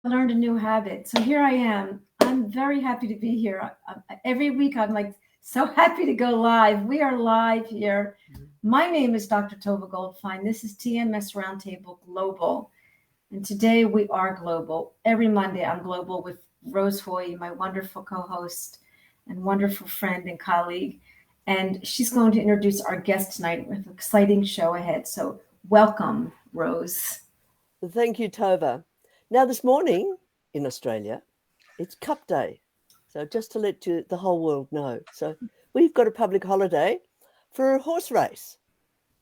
I learned a new habit. So here I am. I'm very happy to be here. Every week I'm like so happy to go live. We are live here. My name is Dr. Tova Goldfine. This is TMS Roundtable Global. And today we are global. Every Monday I'm global with Rose Hoy, my wonderful co-host and wonderful friend and colleague. And she's going to introduce our guest tonight with an exciting show ahead. So welcome, Rose. Thank you, Tova. Now, this morning in Australia, it's Cup Day. So just to let the whole world know. So we've got a public holiday for a horse race.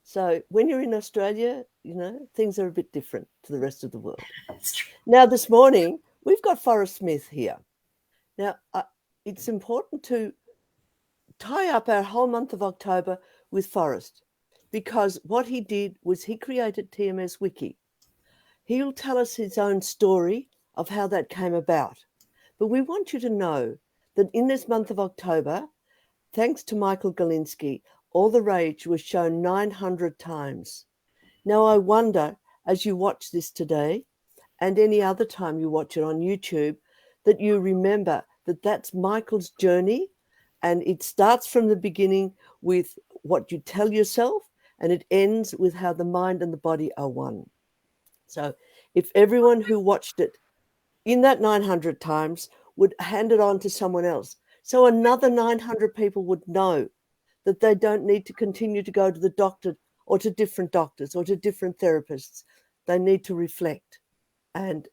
So when you're in Australia, things are a bit different to the rest of the world. Now, this morning, we've got Forrest Smith here. Now, it's important to tie up our whole month of October with Forrest, because what he did was he created TMS Wiki. He'll tell us his own story of how that came about. But we want you to know that in this month of October, thanks to Michael Galinsky, All the Rage was shown 900 times. Now, I wonder, as you watch this today, and any other time you watch it on YouTube, that you remember that that's Michael's journey, and it starts from the beginning with what you tell yourself, and it ends with how the mind and the body are one. So if everyone who watched it in that 900 times would hand it on to someone else, so another 900 people would know that they don't need to continue to go to the doctor or to different doctors or to different therapists. They need to reflect and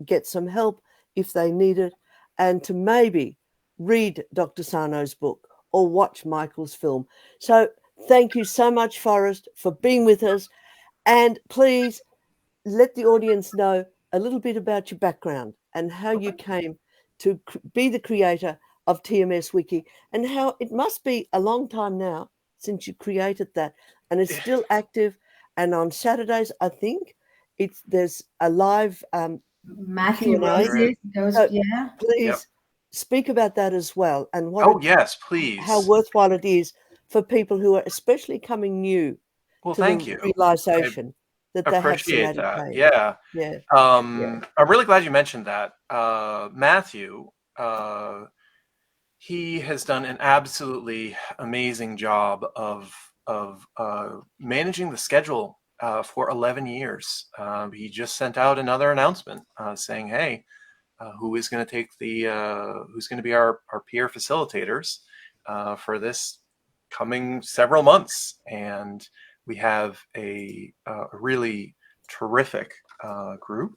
get some help if they need it, and to maybe read Dr. Sarno's book or watch Michael's film. So thank you so much, Forrest, for being with us. And please, let the audience know a little bit about your background and how you came to be the creator of TMS Wiki, and how it must be a long time now since you created that, and it's still active. And on Saturdays, I think there's a live Matthew Q&A. Rose, So yeah. please speak about that as well, and yes, please. How worthwhile it is for people who are especially coming new to thank the you. realization that they have Appreciate somatic that. pain. Yeah. I'm really glad you mentioned that. Matthew, he has done an absolutely amazing job of managing the schedule for 11 years. He just sent out another announcement saying, hey, who is going to take who's going to be our peer facilitators for this coming several months. And we have a really terrific group.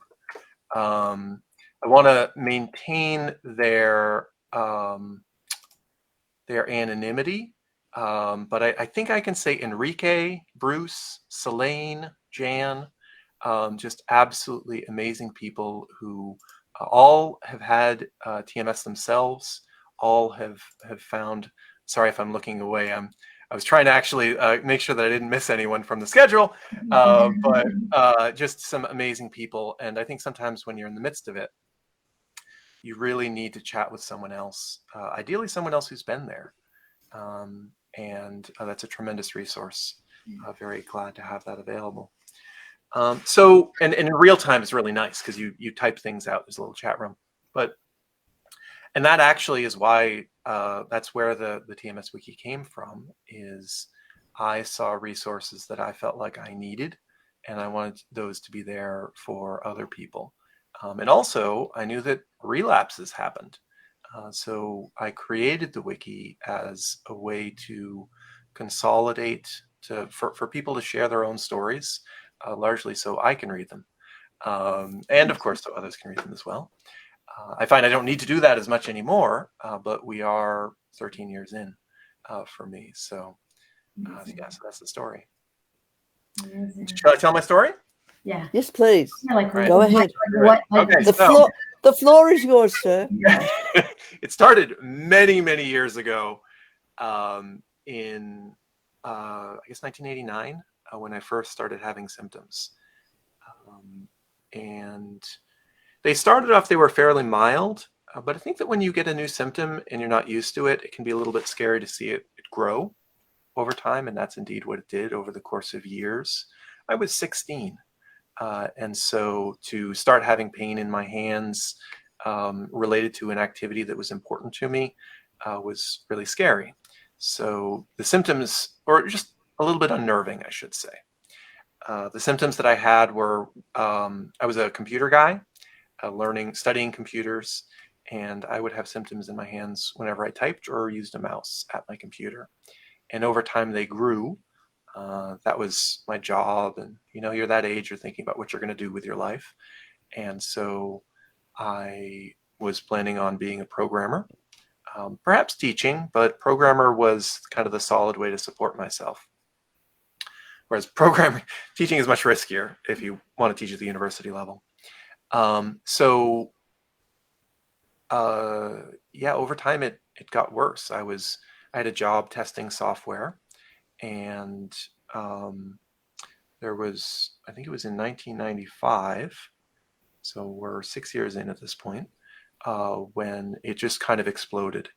I want to maintain their anonymity, but I think I can say Enrique, Bruce, Selene, Jan, just absolutely amazing people who all have had TMS themselves, all have found. Sorry if I'm looking away. I was trying to actually make sure that I didn't miss anyone from the schedule, but just some amazing people. And I think sometimes when you're in the midst of it, you really need to chat with someone else, ideally someone else who's been there. And that's a tremendous resource. Very glad to have that available. So, and in real time is really nice because you type things out. There's a little chat room, and that actually is why that's where the TMS Wiki came from. Is I saw resources that I felt like I needed, and I wanted those to be there for other people. And also, I knew that relapses happened. So I created the wiki as a way to consolidate for people to share their own stories, largely so I can read them. And of course, so others can read them as well. I find I don't need to do that as much anymore, but we are 13 years in for me. So so that's the story. Should I tell my story? Yeah. Yes, please. Right. Go ahead. Okay, the floor is yours, sir. It started many, many years ago in, I guess, 1989 when I first started having symptoms. And they started off, they were fairly mild, but I think that when you get a new symptom and you're not used to it, it can be a little bit scary to see it grow over time. And that's indeed what it did over the course of years. I was 16 And so to start having pain in my hands related to an activity that was important to me was really scary. So the symptoms, or just a little bit unnerving, I should say. The symptoms that I had were, I was a computer guy, studying computers, and I would have symptoms in my hands whenever I typed or used a mouse at my computer. And over time they grew. That was my job. And, you're that age, you're thinking about what you're going to do with your life. And so I was planning on being a programmer, perhaps teaching, but programmer was kind of the solid way to support myself. Whereas teaching is much riskier if you want to teach at the university level. Over time it got worse. I had a job testing software, and there was, I think it was in 1995, so we're 6 years in at this point, when it just kind of exploded.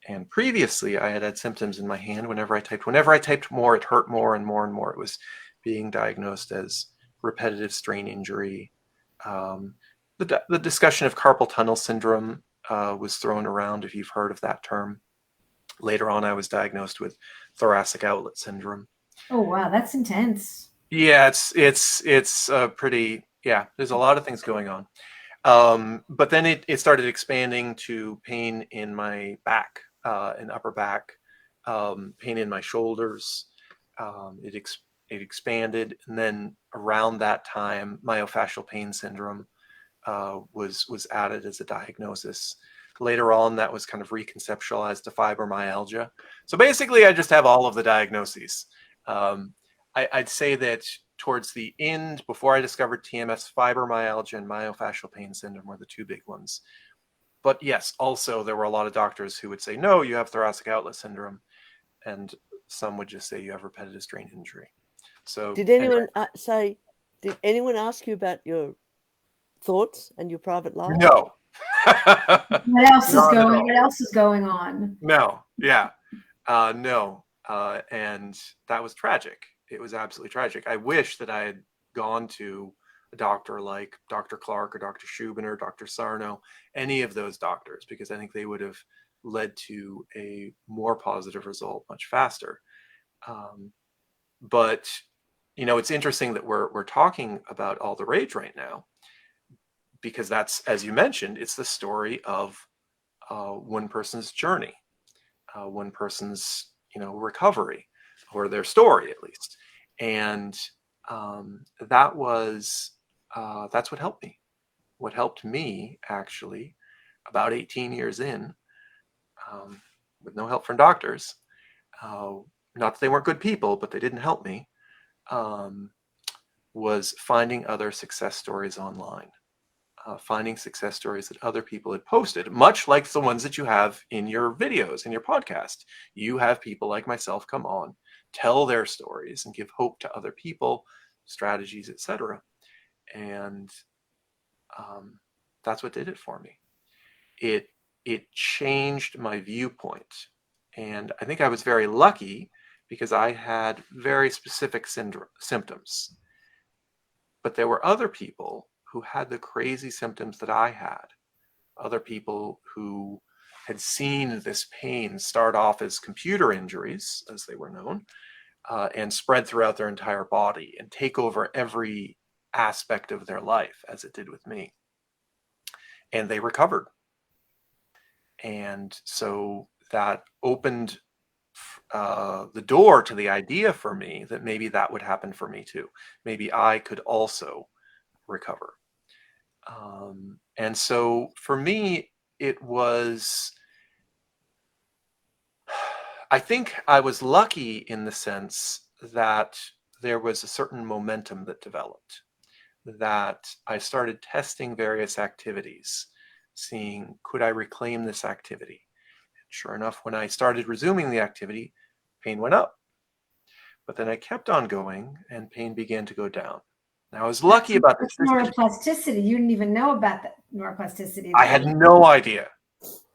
And previously I had symptoms in my hand whenever I typed. Whenever I typed more, it hurt more and more and more. It was being diagnosed as repetitive strain injury. The discussion of carpal tunnel syndrome was thrown around, if you've heard of that term. Later on, I was diagnosed with thoracic outlet syndrome. Oh, wow. That's intense. Yeah, it's pretty, there's a lot of things going on. But then it started expanding to pain in my back, and upper back, pain in my shoulders. It expanded. And then around that time, myofascial pain syndrome was added as a diagnosis. Later on, that was kind of reconceptualized to fibromyalgia. So basically, I just have all of the diagnoses. I'd say that towards the end, before I discovered TMS, fibromyalgia and myofascial pain syndrome were the two big ones. But yes, also there were a lot of doctors who would say, no, you have thoracic outlet syndrome. And some would just say you have repetitive strain injury. So did anyone ask you about your thoughts and your private life? No. What else is going on? No. Yeah. No. And that was tragic. It was absolutely tragic. I wish that I had gone to a doctor like Dr. Clark or Dr. Shubin or Dr. Sarno, any of those doctors, because I think they would have led to a more positive result much faster. But it's interesting that we're talking about all the rage right now, because that's, as you mentioned, it's the story of one person's journey, one person's recovery, or their story at least. And that's what helped me. What helped me, actually, about 18 years in, with no help from doctors, not that they weren't good people, but they didn't help me, was finding other success stories online. Finding success stories that other people had posted, much like the ones that you have in your videos, in your podcast. You have people like myself come on, tell their stories, and give hope to other people, strategies, etc. And that's what did it for me. It changed my viewpoint. And I think I was very lucky because I had very specific symptoms. But there were other people who had the crazy symptoms that I had. Other people who had seen this pain start off as computer injuries, as they were known, and spread throughout their entire body and take over every aspect of their life, as it did with me. And they recovered. And so that opened the door to the idea for me that maybe that would happen for me too. Maybe I could also recover. And so for me, it was, I think I was lucky in the sense that there was a certain momentum that developed, that I started testing various activities, seeing, could I reclaim this activity? And sure enough, when I started resuming the activity, pain went up. But then I kept on going and pain began to go down. Now, I was lucky about this. Neuroplasticity. You didn't even know about that neuroplasticity. I had no idea.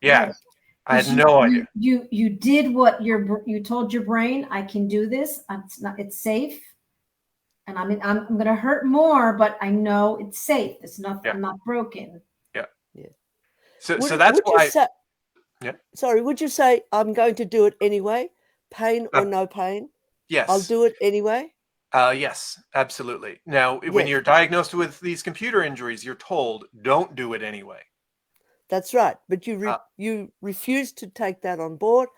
Yeah, Right. I had no idea. You did what you told your brain. I can do this. It's safe. and I'm going to hurt more, but I know it's safe. It's not. Yeah. I'm not broken. Yeah. Yeah. So that's why. Yeah. Sorry, would you say I'm going to do it anyway, pain or no pain? Yes. I'll do it anyway. Yes, absolutely. Now, when you're diagnosed with these computer injuries, you're told don't do it anyway. That's right, but you refuse to take that on board.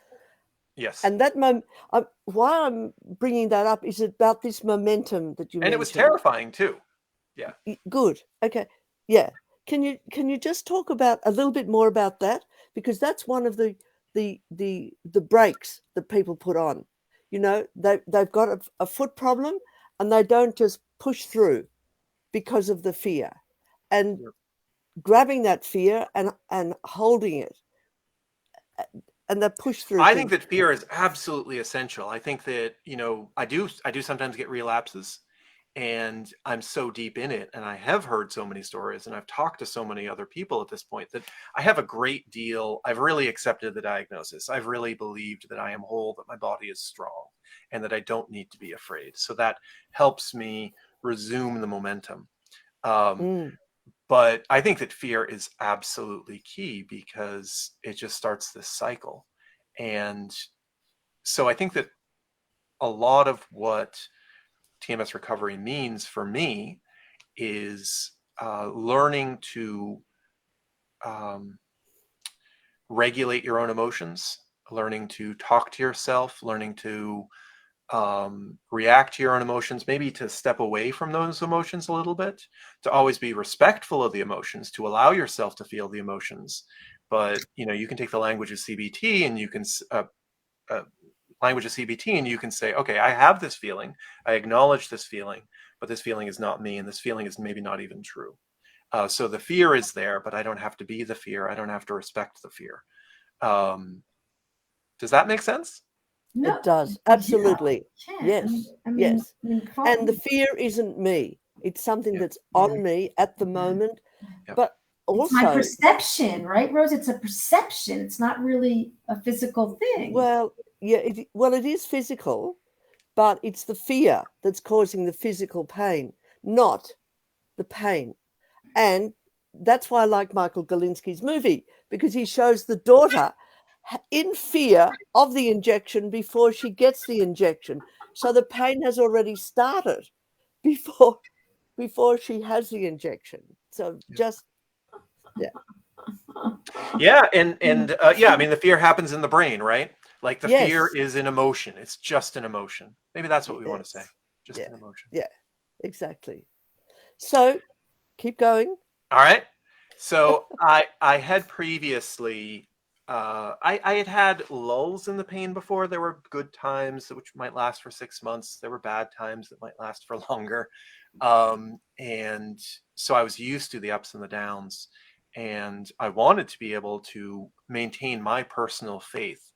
Yes. And that why I'm bringing that up is about this momentum that you mentioned. And it was terrifying too. Yeah. Good. Okay. Yeah. Can you just talk about a little bit more about that, because that's one of the brakes that people put on. You know, they've got a foot problem and they don't just push through because of the fear, and grabbing that fear and holding it, and they push through. I think that fear is absolutely essential. I think that, you know, I do sometimes get relapses, and I'm so deep in it, and I have heard so many stories, and I've talked to so many other people at this point that I have a great deal. I've really accepted the diagnosis. I've really believed that I am whole, that my body is strong, and that I don't need to be afraid. So that helps me resume the momentum. But I think that fear is absolutely key, because it just starts this cycle. And so I think that a lot of what TMS recovery means for me is learning to regulate your own emotions, learning to talk to yourself, learning to react to your own emotions, maybe to step away from those emotions a little bit, to always be respectful of the emotions, to allow yourself to feel the emotions. But, you know, you can take the language of CBT, and you can say, okay, I have this feeling, I acknowledge this feeling, but this feeling is not me, and this feeling is maybe not even true. So the fear is there, but I don't have to be the fear. I don't have to respect the fear. Does that make sense? No, it does. Absolutely. Yeah. Yes. I mean, yes. And the fear isn't me. It's something that's on me at the moment. But also, it's my perception, right, Rose? It's a perception. It's not really a physical thing. Well, yeah. It is physical, but it's the fear that's causing the physical pain, not the pain. And that's why I like Michael Galinsky's movie, because he shows the daughter in fear of the injection before she gets the injection. So the pain has already started before she has the injection. So just, yeah. And yeah, I mean, the fear happens in the brain, right? Like the fear is an emotion. It's just an emotion. Maybe that's what we want to say. Just an emotion. Yeah, exactly. So keep going. All right. So I had previously, I had lulls in the pain before. There were good times which might last for 6 months. There were bad times that might last for longer. And so I was used to the ups and the downs, and I wanted to be able to maintain my personal faith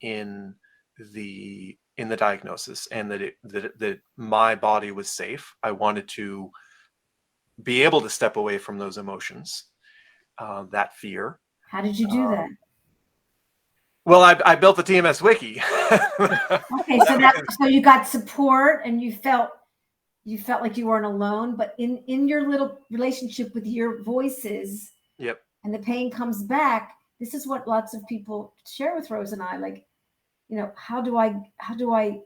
in the diagnosis, and that my body was safe. I wanted to be able to step away from those emotions, that fear. How did you do that? Well, I built the TMS Wiki. Okay, so you got support, and you felt like you weren't alone. But in your little relationship with your voices, and the pain comes back. This is what lots of people share with Rose and I. Like, you know, how do I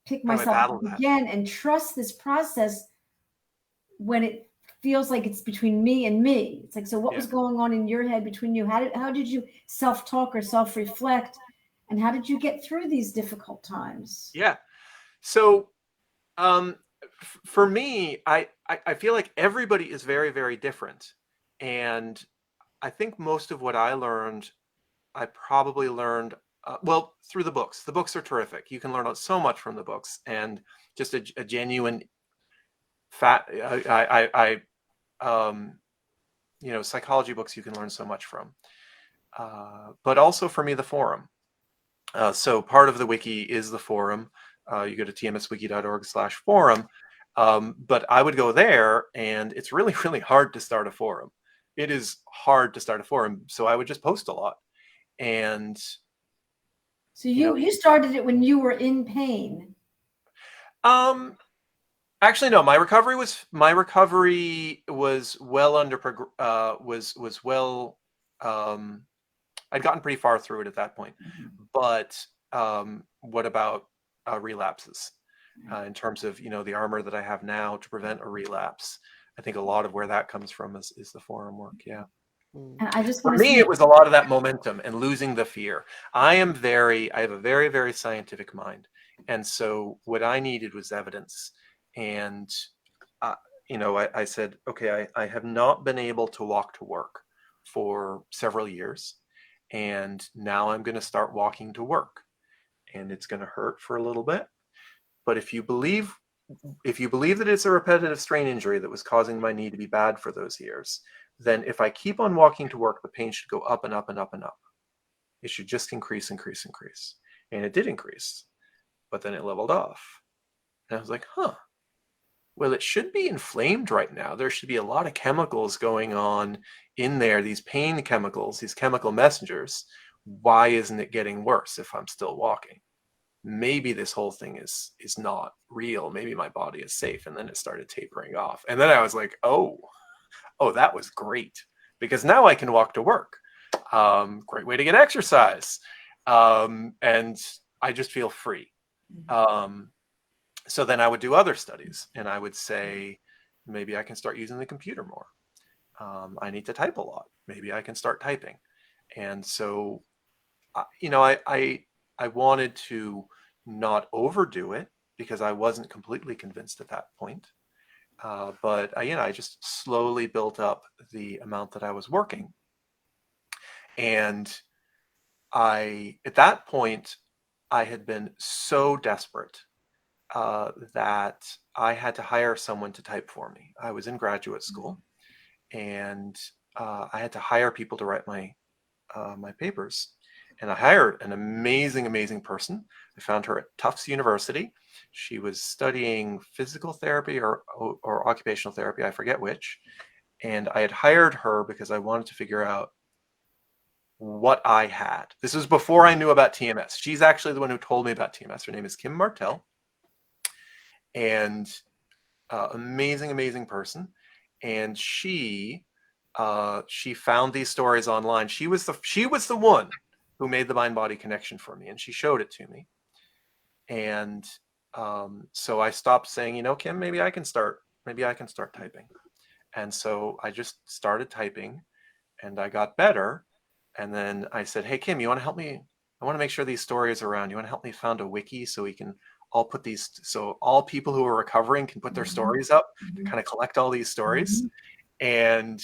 pick myself up again and trust this process when it feels like it's between me and me? It's like, so what was going on in your head between you? How did you self-talk or self-reflect, and how did you get through these difficult times? Yeah. So for me, I feel like everybody is very, very different. And I think most of what I learned, I probably learned, well, through the books. The books are terrific. You can learn so much from the books, and just a genuine you know, psychology books you can learn so much from. But also for me, the forum. So part of the wiki is the forum. You go to tmswiki.org/forum. But I would go there, and it's really, really hard to start a forum. It is hard to start a forum. So I would just post a lot. And so you started it when you were in pain. Actually, no. My recovery was well under was well. I'd gotten pretty far through it at that point. But what about relapses? In terms of the armor that I have now to prevent a relapse, I think a lot of where that comes from is the forearm work. Yeah. And I just For want to me, say, it was a lot of that momentum and losing the fear. I have a very, very scientific mind. And so what I needed was evidence. And, I said, okay, I have not been able to walk to work for several years. And now I'm going to start walking to work. And it's going to hurt for a little bit. But if you believe that it's a repetitive strain injury that was causing my knee to be bad for those years, then if I keep on walking to work, the pain should go up and up and up and up. It should just increase. And it did increase, but then it leveled off. And I was like, well, it should be inflamed right now. There should be a lot of chemicals going on in there, these pain chemicals, these chemical messengers. Why isn't it getting worse if I'm still walking? Maybe this whole thing is not real. Maybe my body is safe. And then it started tapering off. And then I was like, oh, that was great, because now I can walk to work. Great way to get exercise. And I just feel free. So then I would do other studies, and I would say, maybe I can start using the computer more. I need to type a lot. Maybe I can start typing. And so, I wanted to not overdo it, because I wasn't completely convinced at that point. But I just slowly built up the amount that I was working. And at that point, I had been so desperate that I had to hire someone to type for me. I was in graduate school, and I had to hire people to write my papers. And I hired an amazing person. I found her at Tufts University. She was studying physical therapy or occupational therapy, I forget which. And I had hired her because I wanted to figure out what I had. This was before I knew about TMS. She's actually the one who told me about TMS. Her name is Kim Martell. And amazing person. And she found these stories online. She was the one who made the mind-body connection for me, and she showed it to me. And so I stopped saying, Kim, maybe I can start typing. And so I just started typing, and I got better. And then I said, hey, Kim, you want to help me? I want to make sure these stories are around. You want to help me found a wiki so we can all put these, so all people who are recovering can put their stories up, to kind of collect all these stories. And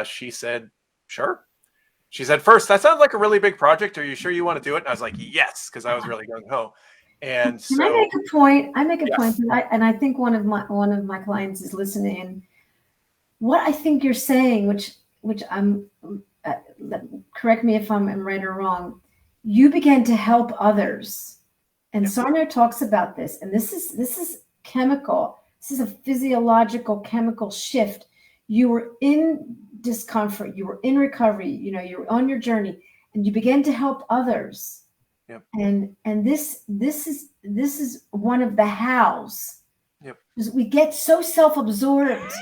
she said, sure. She said, first, that sounds like a really big project. Are you sure you want to do it? And I was like, yes, because I was really gung ho. And so, can I make a point? I make a yes. point, and I think one of my clients is listening. What I think you're saying, which I'm correct me if I'm right or wrong. You began to help others, and Sarno talks about this. And this is chemical. This is a physiological chemical shift. You were in discomfort. You were in recovery. You were on your journey, and you began to help others. Yep. And this is one of the hows. Yep. Because we get so self-absorbed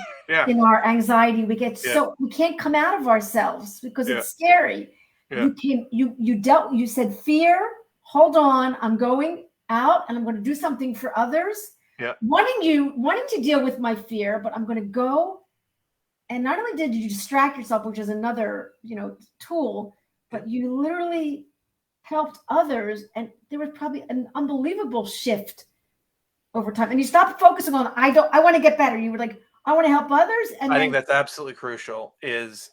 in our anxiety. We get we can't come out of ourselves because it's scary. Yeah. You said fear, hold on, I'm going out and I'm going to do something for others. Yeah. Wanting to deal with my fear, but I'm going to go. And not only did you distract yourself, which is another, tool, but you literally helped others. And there was probably an unbelievable shift over time. And you stopped focusing on, I want to get better. You were like, I want to help others. And I think that's absolutely crucial. It's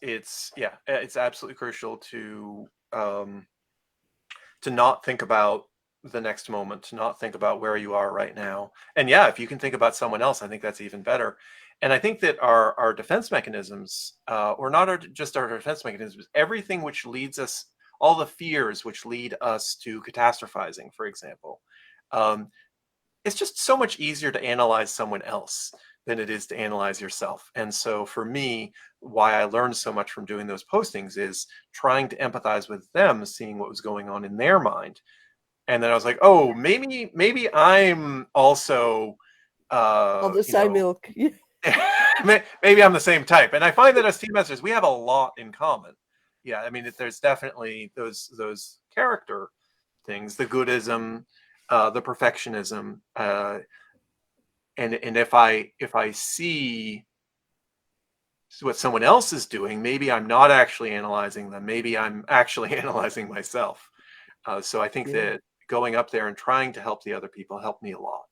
absolutely crucial to not think about the next moment, to not think about where you are right now. And if you can think about someone else, I think that's even better. And I think that our defense mechanisms, or not just our defense mechanisms, everything which leads us, all the fears which lead us to catastrophizing, for example, it's just so much easier to analyze someone else than it is to analyze yourself. And so for me, why I learned so much from doing those postings is trying to empathize with them, seeing what was going on in their mind. And then I was like, oh, maybe I'm also Of the same ilk. Maybe I'm the same type. And I find that as TMSers, we have a lot in common. Yeah, I mean, there's definitely those character things, the goodism, the perfectionism, and if I see what someone else is doing, maybe I'm not actually analyzing them. Maybe I'm actually analyzing myself. So I think that going up there and trying to help the other people helped me a lot.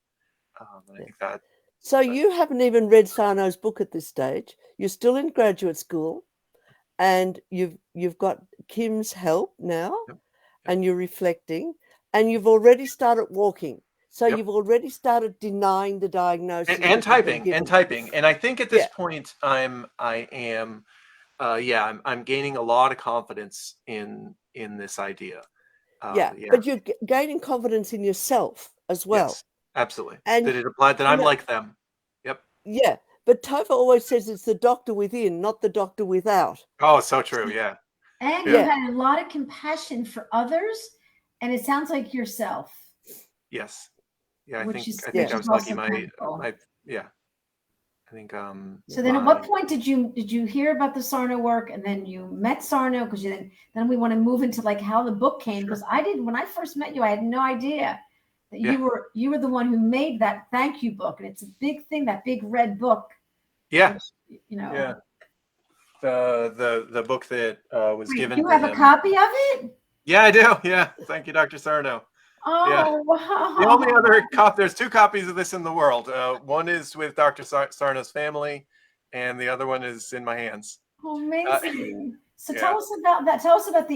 I think that. So you haven't even read Sarno's book at this stage. You're still in graduate school, and you've got Kim's help now, and you're reflecting, and you've already started walking. So you've already started denying the diagnosis and typing. And I think at this point I'm gaining a lot of confidence in this idea. But you're gaining confidence in yourself as well. Yes, absolutely. And that it applied that I'm like them. Yep. Yeah, but Tova always says it's the doctor within, not the doctor without. Oh, so true. Yeah. And you had a lot of compassion for others, and it sounds like yourself. Yes. Yeah, I think I was lucky. I think. So then, at what point did you hear about the Sarno work, and then you met Sarno? Because then we want to move into like how the book came. Because I did when I first met you, I had no idea that you were the one who made that thank you book, and it's a big thing, that big red book. Yeah. Which, Yeah. The book that was given. You have a copy of it? Yeah, I do. Yeah. Thank you, Dr. Sarno. Oh, wow. The only other there's 2 copies of this in the world. One is with Dr. Sarno's family, and the other one is in my hands. Oh, amazing. So tell us about that. Tell us about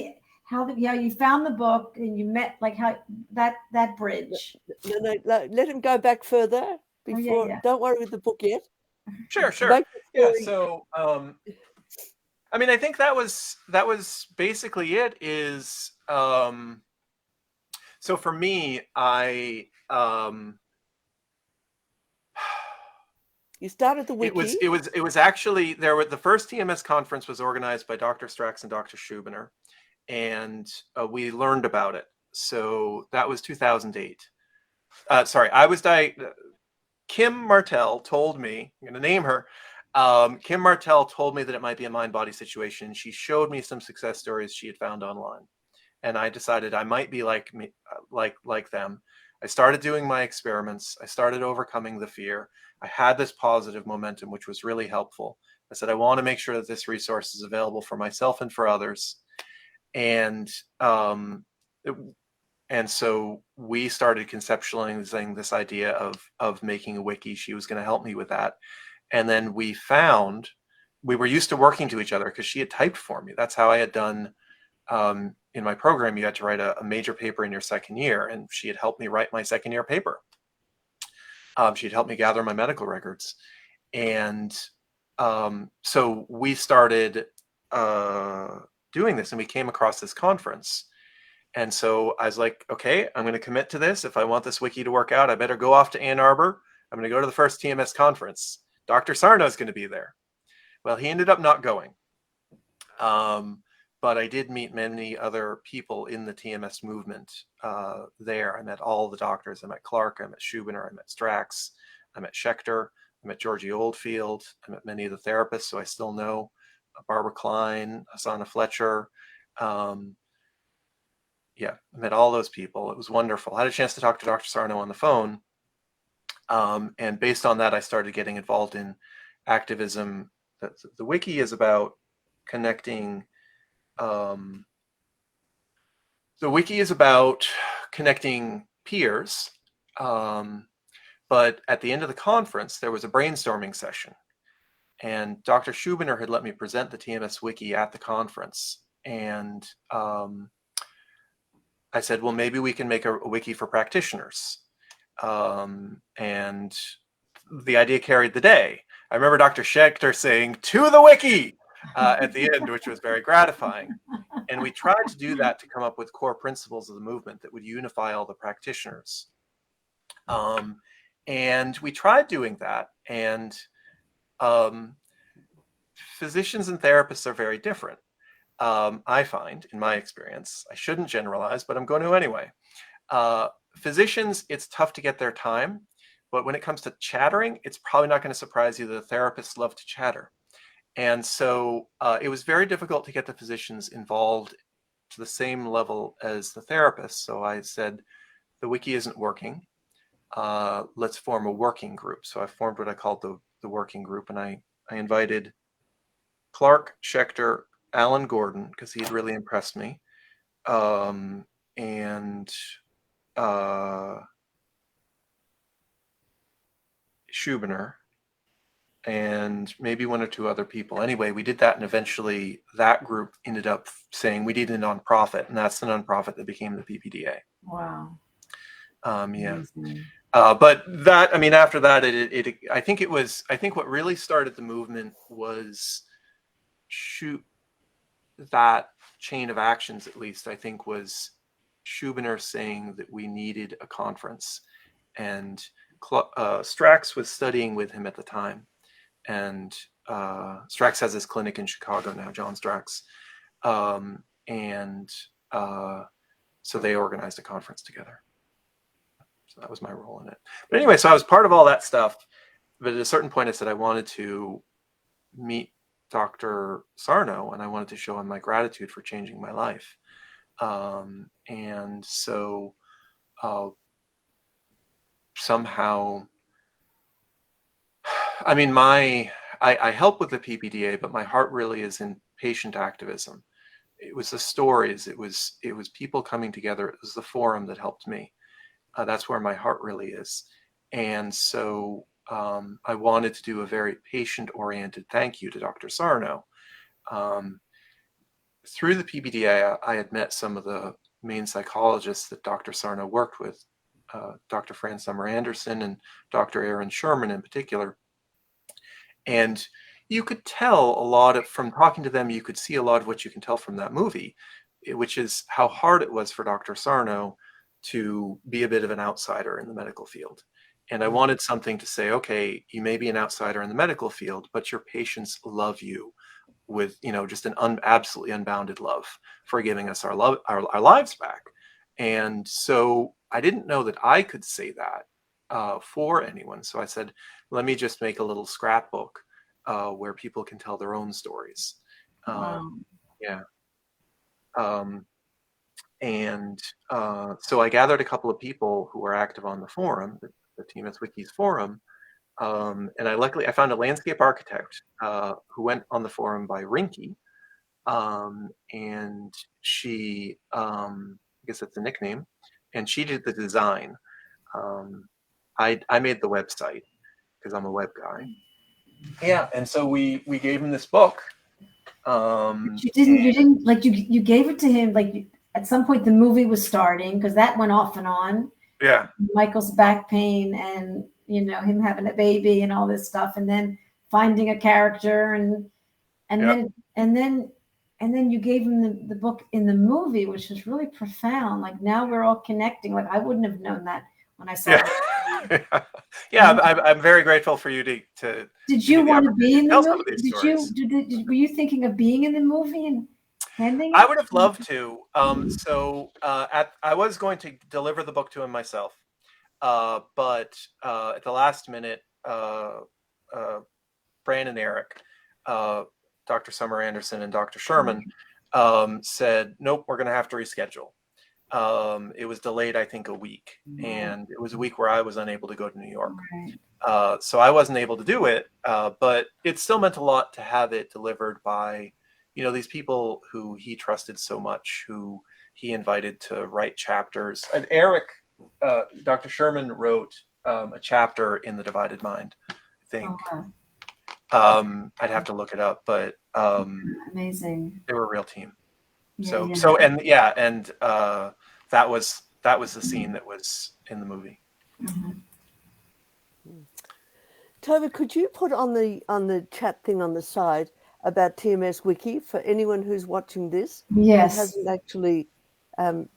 how you found the book and you met, like how that bridge. No, let him go back further before. Don't worry with the book yet. Sure. Yeah. So, I mean, I think that was basically it. Is so for me, you started the wiki. It was actually the first TMS conference was organized by Dr. Strax and Dr. Schubiner, and we learned about it. So that was 2008. Kim Martell told me, I'm going to name her. Kim Martell told me that it might be a mind-body situation. She showed me some success stories she had found online, and I decided I might be like them. I started doing my experiments. I started overcoming the fear. I had this positive momentum, which was really helpful. I said, I want to make sure that this resource is available for myself and for others. And so we started conceptualizing this idea of making a wiki. She was going to help me with that. And then we were used to working to each other because she had typed for me. That's how I had done in my program. You had to write a major paper in your second year, and she had helped me write my second year paper. She'd helped me gather my medical records. And so we started doing this, and we came across this conference. And so I was like, okay, I'm going to commit to this. If I want this wiki to work out, I better go off to Ann Arbor. I'm going to go to the first TMS conference. Dr. Sarno is going to be there. Well, he ended up not going. But I did meet many other people in the TMS movement there. I met all the doctors. I met Clark, I met Schubiner, I met Strax, I met Schechter, I met Georgie Oldfield, I met many of the therapists, so I still know Barbara Klein, Asana Fletcher. I met all those people. It was wonderful. I had a chance to talk to Dr. Sarno on the phone. And based on that, I started getting involved in activism. The wiki is about connecting. The wiki is about connecting peers. But at the end of the conference, there was a brainstorming session. And Dr. Schubiner had let me present the TMS Wiki at the conference. And I said, well, maybe we can make a wiki for practitioners. And the idea carried the day. I remember Dr. Schechter saying, to the wiki, at the end, which was very gratifying. And we tried to do that to come up with core principles of the movement that would unify all the practitioners. And we tried doing that. And physicians and therapists are very different. I find, in my experience, I shouldn't generalize, but I'm going to anyway. Physicians, it's tough to get their time But when it comes to chattering, it's probably not going to surprise you that therapists love to chatter. And so it was very difficult to get the physicians involved to the same level as the therapists. So I said, the wiki isn't working. Let's form a working group. So I formed what I called the working group, and I invited Clark Schechter, Alan Gordon, because he'd really impressed me, and Schubiner, and maybe one or two other people. Anyway, we did that, and eventually that group ended up saying we need a nonprofit, and that's the nonprofit that became the PPDA. Wow. Yeah. But that, I mean, after that, I think what really started the movement was that chain of actions, at least, I think, was Schubiner saying that we needed a conference. And Strax was studying with him at the time. And Strax has his clinic in Chicago now, John Strax. So they organized a conference together. So that was my role in it. But anyway, so I was part of all that stuff. But at a certain point, I said I wanted to meet Dr. Sarno, and I wanted to show him my gratitude for changing my life. And so somehow, I mean, I help with the PPDA, but my heart really is in patient activism. It was the stories, it was people coming together. It was the forum that helped me. That's where my heart really is. And so I wanted to do a very patient-oriented thank you to Dr. Sarno. Through the PPDA, I had met some of the main psychologists that Dr. Sarno worked with, Dr. Fran Summer Anderson and Dr. Aaron Sherman in particular. And you could tell a lot from talking to them, you could see a lot of what you can tell from that movie, which is how hard it was for Dr. Sarno to be a bit of an outsider in the medical field. And I wanted something to say, okay, you may be an outsider in the medical field, but your patients love you with, just an absolutely unbounded love for giving us our lives back. And so I didn't know that I could say that for anyone. So I said, let me just make a little scrapbook where people can tell their own stories. Wow. Yeah. So I gathered a couple of people who were active on the forum, the TMS Wiki's forum, and I found a landscape architect who went on the forum by Rinky, and she, I guess that's the nickname, and she did the design. I made the website because I'm a web guy. Yeah, and so we gave him this book. You didn't like you gave it to him like at some point the movie was starting because that went off and on. Yeah. Michael's back pain and him having a baby and all this stuff, and then finding a character and then you gave him the book in the movie, which was really profound. Like now we're all connecting. Like I wouldn't have known that when I saw it. Yeah, I'm very grateful for you to. Did you want to be in the movie? Were you thinking of being in the movie and handing it? I would have loved to. I was going to deliver the book to him myself, but at the last minute, Fran and Eric, Dr. Summer Anderson and Dr. Sherman, said, nope, we're going to have to reschedule. It was delayed, I think, a week, and it was a week where I was unable to go to New York. Right. So I wasn't able to do it, but it still meant a lot to have it delivered by, these people who he trusted so much, who he invited to write chapters. And Eric, Dr. Sherman wrote a chapter in The Divided Mind, I think. I'd have to look it up, but amazing. They were a real team. Yeah, that was the scene that was in the movie. Mm-hmm. Tova, could you put on the chat thing on the side about TMS Wiki for anyone who's watching this? Yes. And hasn't actually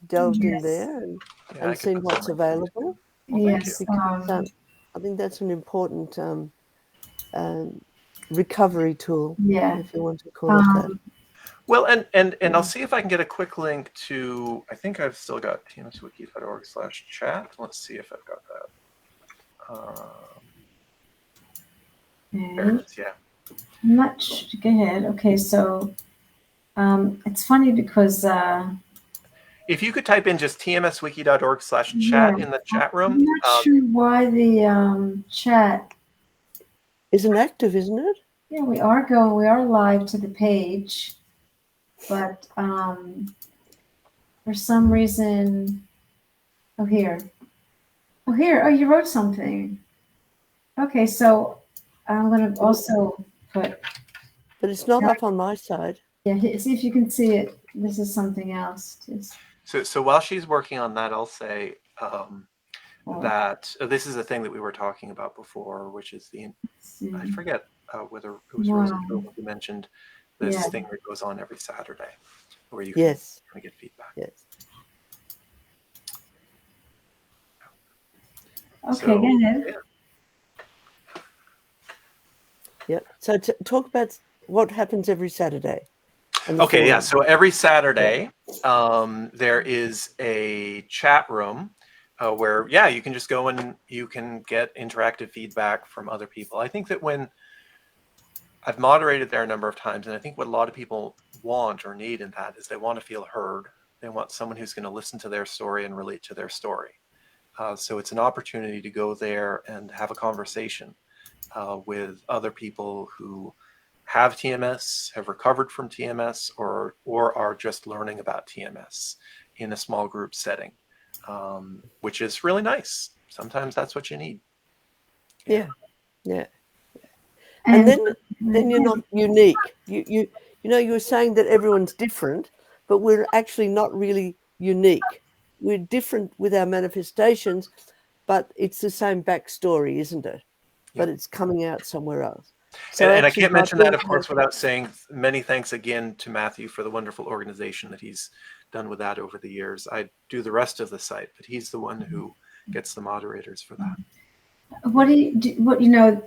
delved in there and seen what's available. Yes. Because, I think that's an important recovery tool, if you want to call it that. Well, and I'll see if I can get a quick link to, I think I've still got tmswiki.org/chat. Let's see if I've got There it is. Yeah. Much. Go ahead. Okay, so it's funny because If you could type in just tmswiki.org/chat yeah, in the chat I'm room. not sure why the chat. Isn't active, isn't it? Yeah, we are live to the page, but for some reason, oh here, oh you wrote something. Okay, so I'm gonna also put. But it's not up on my side. Yeah, see if you can see it. This is something else. Just So while she's working on that, I'll say oh, that this is a thing that we were talking about before, which is let's I see. forget whether it was Rosie Wow. who mentioned Yeah. this thing that goes on every Saturday where you Yes. can get feedback. Yes. Okay, So, go ahead. yeah. Yep. So talk about what happens every Saturday. Okay, yeah. So every Saturday, there is a chat room where, yeah, you can just go and you can get interactive feedback from other people. I think that when I've moderated there a number of times, and I think what a lot of people want or need in that is they want to feel heard. They want someone who's going to listen to their story and relate to their story. So it's an opportunity to go there and have a conversation with other people who have TMS, have recovered from TMS, or are just learning about TMS in a small group setting, which is really nice. Sometimes that's what you need. Yeah. And then you're not unique. You were saying that everyone's different, but we're actually not really unique. We're different with our manifestations, but it's the same backstory, isn't it? But it's coming out somewhere else. So and I actually, can't mention that, of course, without saying many thanks again to Matthew for the wonderful organization that he's done with that over the years. I do the rest of the site, but he's the one who gets the moderators for that. What do you do? What I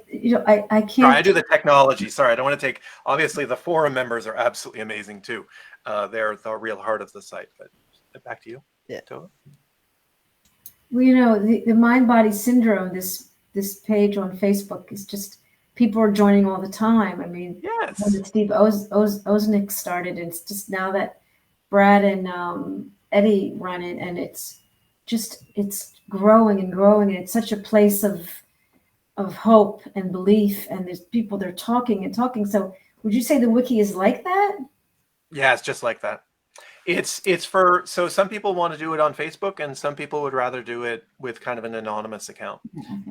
can't. Sorry, I do the technology. Sorry, I don't want to take. Obviously, the forum members are absolutely amazing too. They're the real heart of the site. But back to you. Yeah. Tova. Well, the mind body syndrome. This page on Facebook is just people are joining all the time. I mean, yes, when Steve Oznick started, and it's just now that Brad and Eddie run it, and it's growing and growing, and it's such a place of hope and belief, and there's people they're talking and talking. So would you say the wiki is like that? Yeah, it's just like that. It's for, so some people want to do it on Facebook, and some people would rather do it with kind of an anonymous account.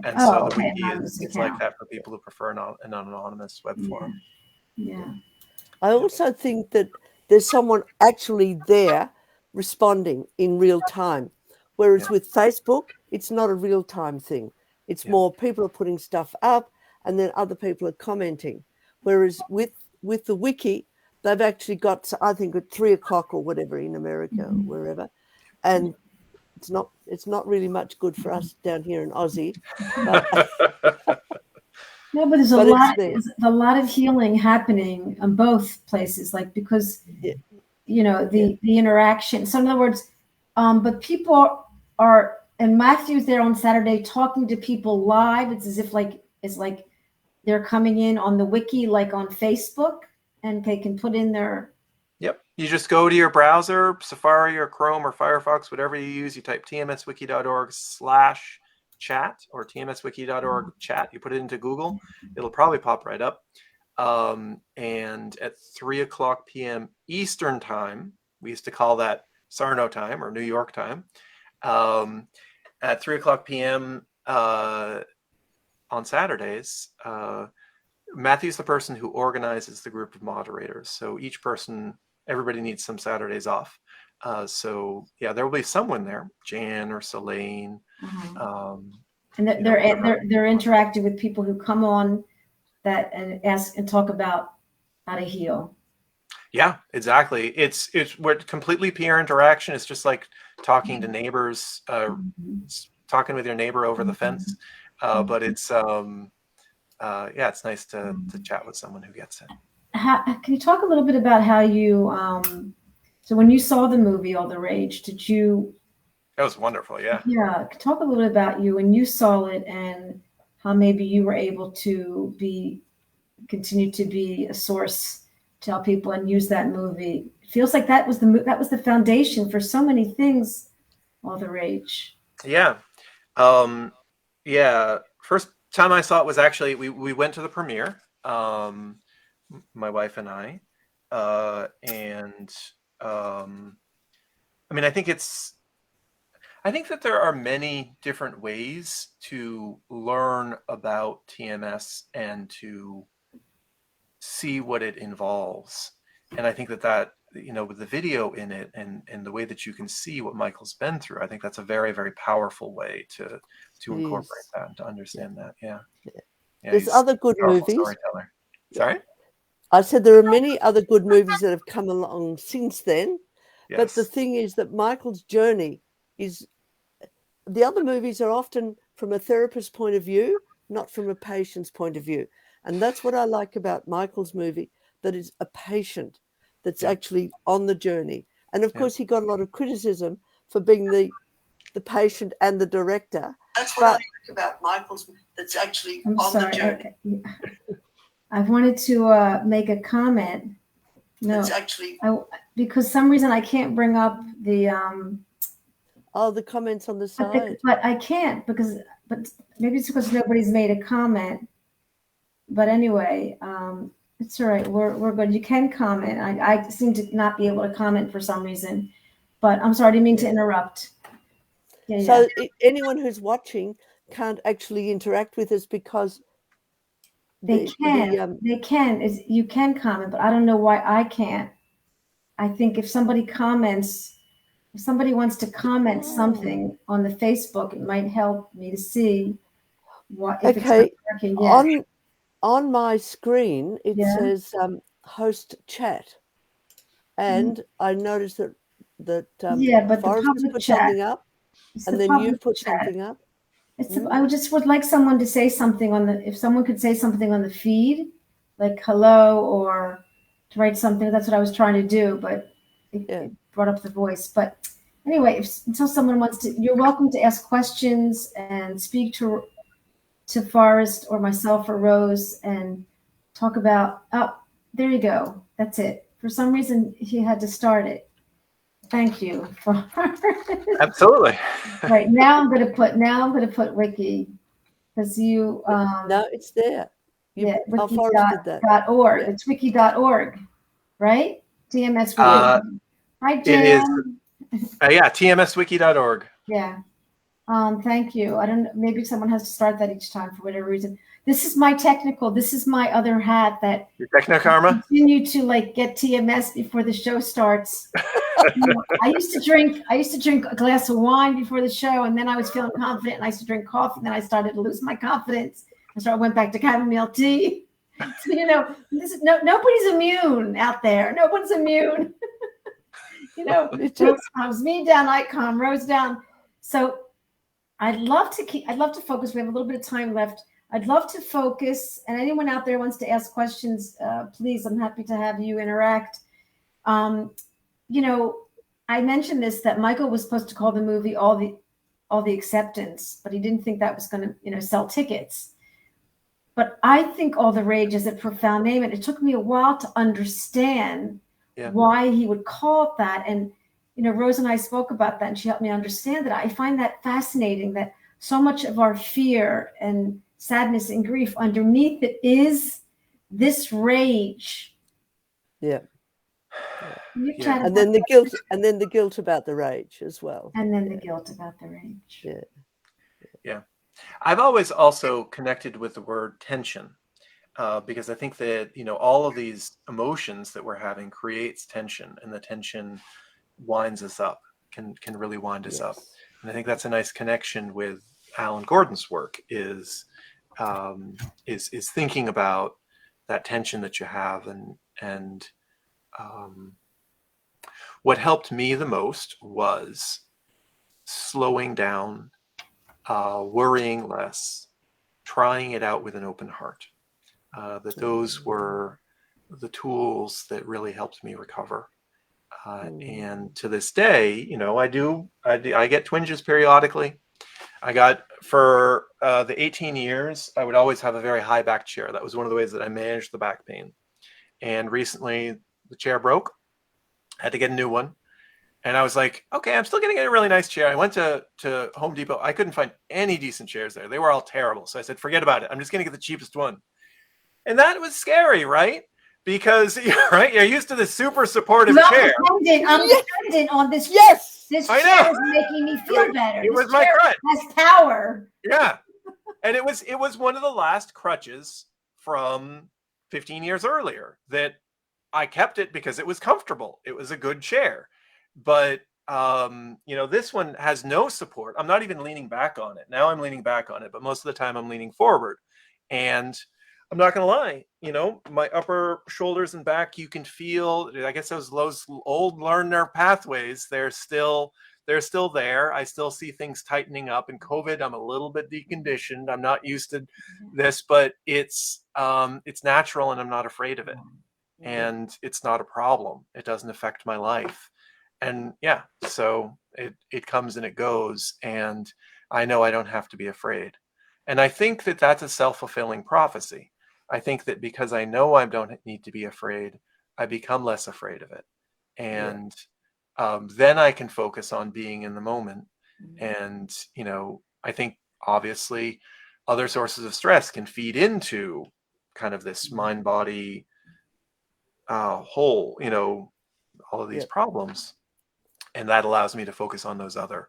And so the wiki is like that for people who prefer an anonymous web forum. Yeah. I also think that there's someone actually there responding in real time. Whereas with Facebook, it's not a real time thing. It's more people are putting stuff up and then other people are commenting. Whereas with the wiki, they've actually got, I think, at 3:00 or whatever in America or wherever. And it's not really much good for us down here in Aussie. But No, but there's a lot of healing happening on both places, like because the interaction. So in other words, but people are, and Matthew's there on Saturday talking to people live. It's as if it's like they're coming in on the wiki, like on Facebook, and they can put in their. Yep. You just go to your browser, Safari or Chrome or Firefox, whatever you use. You type tmswiki.org/chat or tmswiki.org chat. You put it into Google, it'll probably pop right up. And at 3:00 p.m. Eastern time, we used to call that Sarno time or New York time. At 3:00 p.m. On Saturdays, Matthew's the person who organizes the group of moderators. So everybody needs some Saturdays off. So yeah, there will be someone there, Jan or Selene. And they're interacting with people who come on that and ask and talk about how to heal. Yeah, exactly. We're completely peer interaction. It's just like talking to neighbors, talking with your neighbor over the fence. But it's it's nice to chat with someone who gets it. Can you talk a little bit about how you so when you saw the movie All the Rage, did you That was wonderful. Yeah. Yeah, talk a little bit about you when you saw it and how maybe you were able to continue to be a source to help people and use that movie. It feels like that was the foundation for so many things. All the Rage. Yeah. Yeah. First time I saw it was actually we went to the premiere. My wife and I, and I mean, I think that there are many different ways to learn about TMS and to see what it involves. And I think that with the video in it and the way that you can see what Michael's been through, I think that's a very, very powerful way to It incorporate is. that and to understand that. Yeah. Yeah. There's He's other good a powerful movies. storyteller. Sorry? I said there are many other good movies that have come along since then. Yes. But the thing is that Michael's journey is, the other movies are often from a therapist's point of view, not from a patient's point of view. And that's what I like about Michael's movie, that is a patient that's actually on the journey. And of course, he got a lot of criticism for being the patient and the director. That's what I like about Michael's, that's actually the journey. I wanted to make a comment. No, It's actually because some reason I can't bring up the the comments on the side. but I can't but maybe it's because nobody's made a comment. But anyway, it's all right. We're good. You can comment. I seem to not be able to comment for some reason. But I'm sorry, I didn't mean to interrupt. So anyone who's watching can't actually interact with us because they can. You can comment, but I don't know why I can't. I think if somebody wants to comment something on the Facebook, it might help me to see what if it's not working yet. On my screen, it says host chat. And I noticed that but the Forrest has put something up, and then you put something up. I just would like someone to say something if someone could say something on the feed, like hello, or to write something. That's what I was trying to do, but it brought up the voice. But anyway, until someone wants to, you're welcome to ask questions and speak to Forrest or myself or Rose and talk about. Oh, there you go. That's it. For some reason, he had to start it. Thank you. Absolutely. Right now, I'm going to put Wiki because you. No, it's there. Wiki.org. Yeah. It's wiki.org, right? TMS Wiki. Hi, Jan. It is. Yeah, tmswiki.org. Yeah. Thank you. I don't. Maybe someone has to start that each time for whatever reason. This is my other hat that your techno-karma. Continue to get TMS before the show starts. I used to drink a glass of wine before the show, and then I was feeling confident, and I used to drink coffee, and then I started to lose my confidence. So I went back to chamomile tea. So, nobody's immune out there. No one's immune. Rose me down, icon, Rose down. So I'd love to focus. We have a little bit of time left. I'd love to focus, and anyone out there wants to ask questions, please, I'm happy to have you interact. I mentioned this, that Michael was supposed to call the movie All the Acceptance, but he didn't think that was going to, sell tickets. But I think All the Rage is a profound name, and it took me a while to understand why he would call it that. And, Rose and I spoke about that, and she helped me understand that. I find that fascinating, that so much of our fear and sadness and grief, underneath it is this rage. Yeah. And then the guilt about the rage as well. And then the guilt about the rage. Yeah. I've always also connected with the word tension, because I think that, all of these emotions that we're having creates tension, and the tension winds us up, can really wind us up. And I think that's a nice connection with Alan Gordon's work is thinking about that tension that you have. And what helped me the most was slowing down, worrying less, trying it out with an open heart. Those were the tools that really helped me recover. And to this day, I get twinges periodically. I got, for the 18 years, I would always have a very high back chair. That was one of the ways that I managed the back pain. And recently the chair broke, had to get a new one. And I was like, okay, I'm still getting a really nice chair. I went to Home Depot. I couldn't find any decent chairs there. They were all terrible. So I said, forget about it. I'm just going to get the cheapest one. And that was scary, right? Because right, you're used to this super supportive chair. I'm dependent on this. Yes, this I chair know. is making me feel better. It This was my chair crutch. has power. Yeah, and it was one of the last crutches from 15 years earlier that I kept it because it was comfortable. It was a good chair, but this one has no support. I'm not even leaning back on it. Now I'm leaning back on it, but most of the time I'm leaning forward, and I'm not going to lie, my upper shoulders and back, you can feel, I guess those old learner pathways, they're still there. I still see things tightening up. In COVID, I'm a little bit deconditioned. I'm not used to this, but it's natural, and I'm not afraid of it. And it's not a problem. It doesn't affect my life. And yeah, so it comes and it goes, and I know I don't have to be afraid. And I think that that's a self-fulfilling prophecy. I think that because I know I don't need to be afraid, I become less afraid of it. And then I can focus on being in the moment. And, I think obviously other sources of stress can feed into kind of this mind body whole, all of these problems. And that allows me to focus on those other.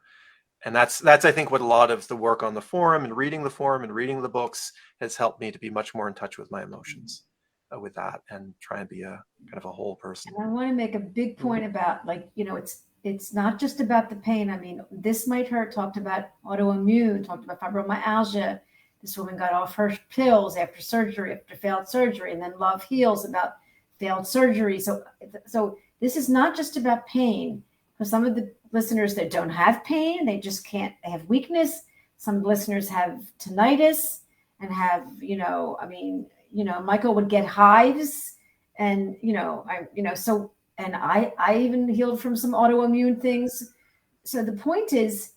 And that's I think what a lot of the work on the forum and reading the books has helped me to be much more in touch with my emotions with that, and try and be a kind of a whole person. And I want to make a big point about, it's not just about the pain. I mean, This Might Hurt talked about autoimmune, talked about fibromyalgia. This woman got off her pills after failed surgery, and then Love Heals about failed surgery. So this is not just about pain. For some of the listeners that don't have pain, they just can't, they have weakness. Some listeners have tinnitus and have, Michael would get hives, and, I even healed from some autoimmune things. So the point is,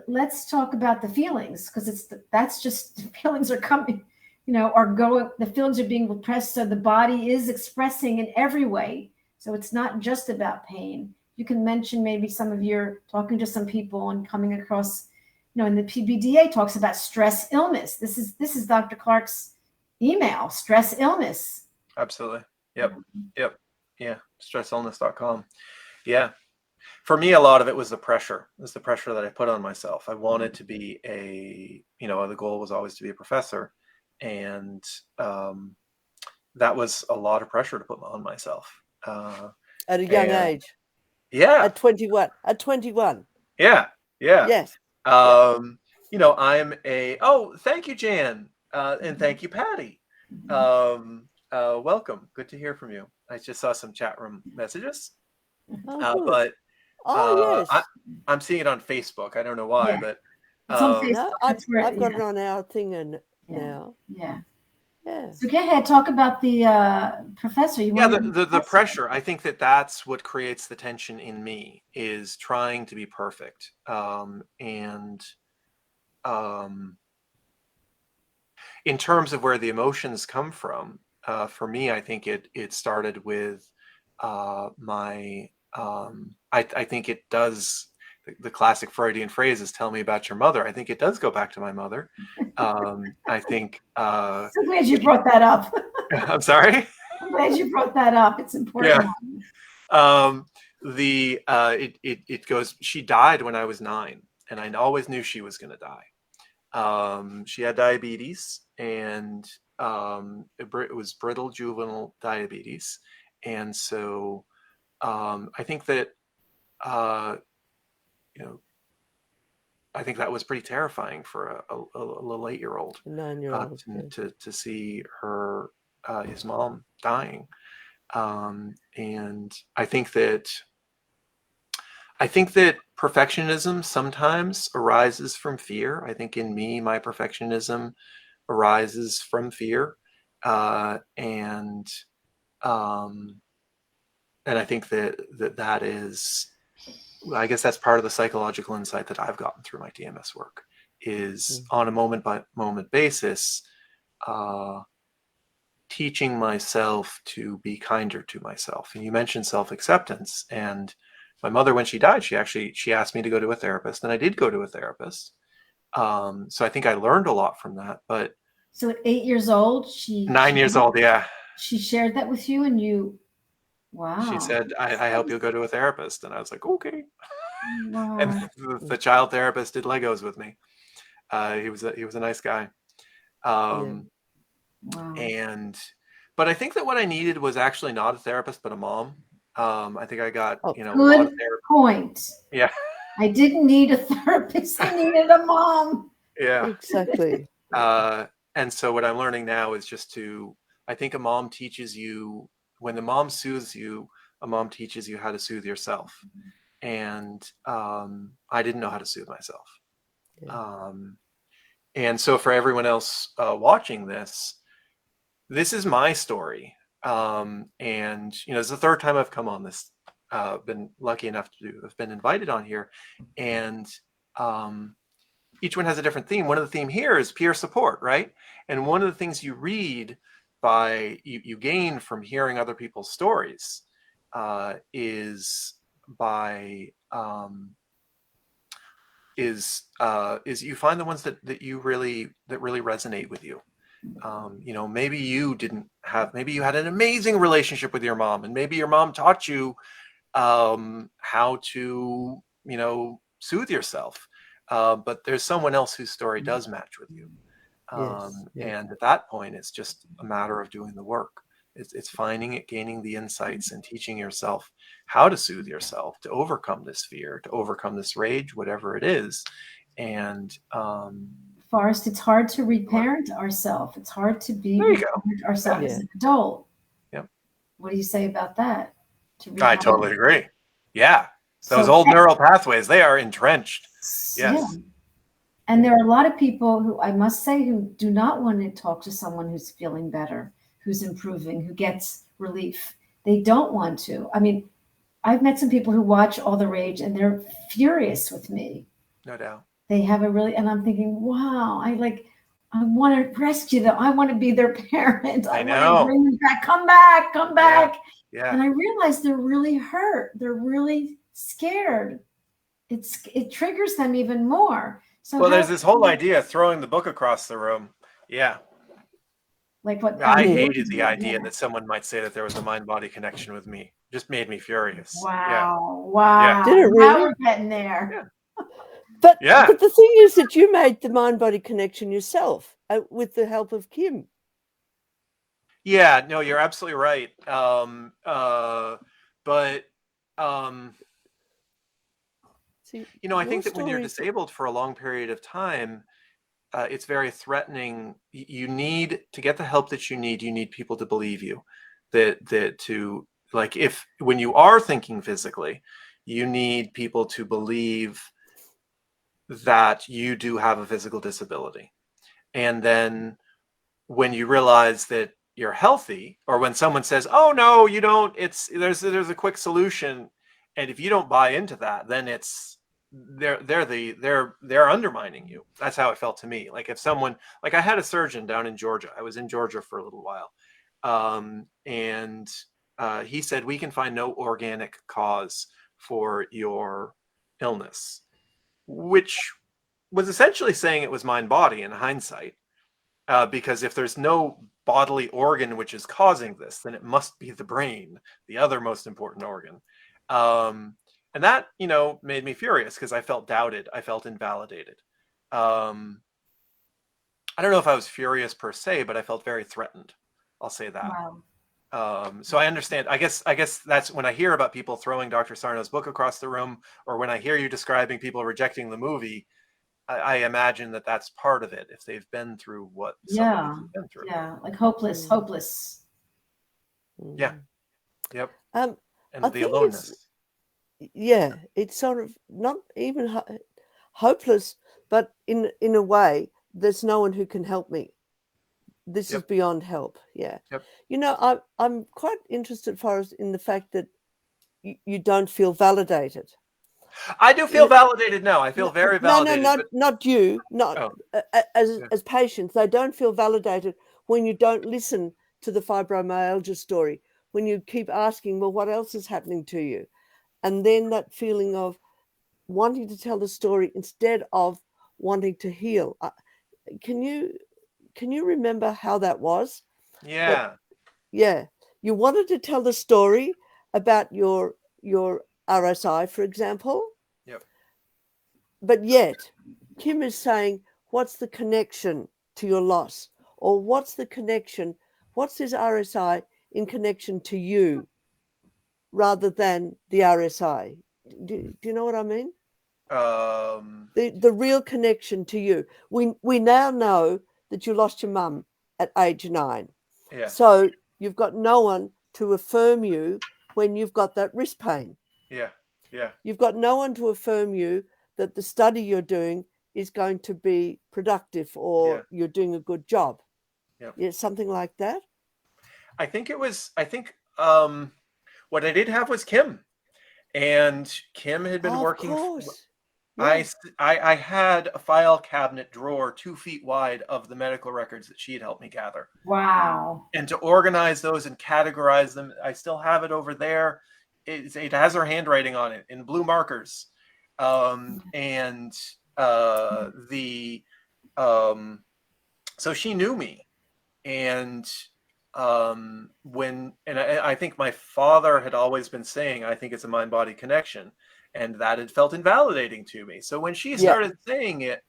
let's talk about the feelings, because that's just, the feelings are coming, the feelings are being repressed. So the body is expressing in every way. So it's not just about pain. You can mention maybe some of your talking to some people and coming across, in the PBDA talks about stress illness. This is Dr. Clark's email, stress illness. Absolutely. Yep. Yeah. Stressillness.com. Yeah. For me, a lot of it was the pressure. It was the pressure that I put on myself. I wanted to be the goal was always to be a professor. And that was a lot of pressure to put on myself. At a young age. Yeah. At 21. Yeah. Yes. I'm thank you, Jan. And thank you, Patty. Welcome. Good to hear from you. I just saw some chat room messages. Yes. I'm seeing it on Facebook. I don't know why, but it's on Facebook. No, I've got it on our thing now. Yeah. Yeah. So go ahead, talk about the professor. The pressure. I think that's what creates the tension in me, is trying to be perfect. In terms of where the emotions come from, for me, I think it started with my. I think it does. The classic Freudian phrase is "tell me about your mother." I think it does go back to my mother. I think. So glad you brought that up. I'm sorry. I'm glad you brought that up. It's important. Yeah. It goes. She died when I was 9, and I always knew she was going to die. She had diabetes, and it was brittle juvenile diabetes, and so I think that. I think that was pretty terrifying for a little 8-year-old, 9-year-old, to see his mom dying, and I think that perfectionism sometimes arises from fear. I think in me, my perfectionism arises from fear, and I think that is, I guess that's part of the psychological insight that I've gotten through my TMS work, is on a moment by moment basis, teaching myself to be kinder to myself. And you mentioned self-acceptance, and my mother, when she died, she asked me to go to a therapist, and I did go to a therapist. So I think I learned a lot from that. But So at 8 years old, 9 years old, yeah, she shared that with you, and you, she wow. said, I hope you'll go to a therapist. And I was like, okay. Wow. And the child therapist did Legos with me. He was a nice guy. Wow. But I think that what I needed was actually not a therapist, but a mom. I think I got, a lot Good of therapy. point. Yeah. I didn't need a therapist. I needed a mom. Yeah. Exactly. And so what I'm learning now is just I think a mom teaches you, when the mom soothes you, a mom teaches you how to soothe yourself. And I didn't know how to soothe myself. Yeah. And so for everyone else watching this is my story. And it's the third time I've come on this, been lucky enough to have been invited on here. And each one has a different theme. One of the theme here is peer support, right? And one of the things you read you gain from hearing other people's stories is you find the ones that really resonate with you. Maybe you had an amazing relationship with your mom, and maybe your mom taught you how to soothe yourself, but there's someone else whose story does match with you. And at that point, it's just a matter of doing the work. It's finding it, gaining the insights, and teaching yourself how to soothe yourself, to overcome this fear, to overcome this rage, whatever it is. And Forrest, it's hard to reparent ourselves. It's hard to be ourselves as an adult. Yep. What do you say about that? I totally agree. Yeah. Those old neural pathways, they are entrenched. Yes. Yeah. And there are a lot of people who, I must say, who do not want to talk to someone who's feeling better, who's improving, who gets relief. They don't want to. I mean, I've met some people who watch all the rage and they're furious with me. No doubt. They have and I'm thinking, wow, I want to rescue them. I want to be their parent. I want to bring them back. Come back. Yeah. And I realize they're really hurt. They're really scared. It triggers them even more. So there's this whole idea of throwing the book across the room. Yeah. Like what I hated the idea that someone might say that there was a mind-body connection with me. Just made me furious. Wow. Yeah. Did it really? Now we're getting there. Yeah. But the thing is that you made the mind-body connection yourself with the help of Kim. Yeah, no, you're absolutely right. I think that when you're disabled for a long period of time, it's very threatening. You need to get the help that you need people to believe you. When you are thinking physically, you need people to believe that you do have a physical disability. And then when you realize that you're healthy, or when someone says, "Oh no, you don't," there's a quick solution. And if you don't buy into that, then they're undermining you. That's how it felt to me. Like if someone, I had a surgeon down in Georgia. I was in Georgia for a little while. And he said, "We can find no organic cause for your illness," which was essentially saying it was mind body in hindsight. Because if there's no bodily organ which is causing this, then it must be the brain, the other most important organ. And that, made me furious because I felt doubted. I felt invalidated. I don't know if I was furious per se, but I felt very threatened. I'll say that. Wow. So I understand. I guess that's when I hear about people throwing Dr. Sarno's book across the room, or when I hear you describing people rejecting the movie, I imagine that that's part of it. If they've been through what somebody's been through. Yeah, like hopeless. Yeah. Yep. And the aloneness. It's sort of not even hopeless, but in a way, there's no one who can help me. This is beyond help. Yeah. Yep. I'm quite interested, Forrest, in the fact that you don't feel validated. I do feel validated now. I feel very validated. No, not you. Not as patients. They don't feel validated when you don't listen to the fibromyalgia story. When you keep asking, well, what else is happening to you? And then that feeling of wanting to tell the story instead of wanting to heal. Can you remember how that was? Yeah. Yeah. You wanted to tell the story about your RSI, for example. Yep. But yet, Kim is saying, what's the connection to your loss? Or what's the connection? What's this RSI in connection to you rather than the RSI? Do you know what I mean? The real connection to you. We now know that you lost your mum at age 9. Yeah. So you've got no one to affirm you when you've got that wrist pain. Yeah. Yeah. You've got no one to affirm you that the study you're doing is going to be productive or you're doing a good job. Yeah, something like that. I think what I did have was Kim, and Kim had been working. Of course. Yeah. I had a file cabinet drawer 2 feet wide of the medical records that she had helped me gather. Wow. And to organize those and categorize them, I still have it over there. It has her handwriting on it in blue markers. So she knew me. And I think my father had always been saying, I think it's a mind-body connection. And that had felt invalidating to me. So when she started saying it,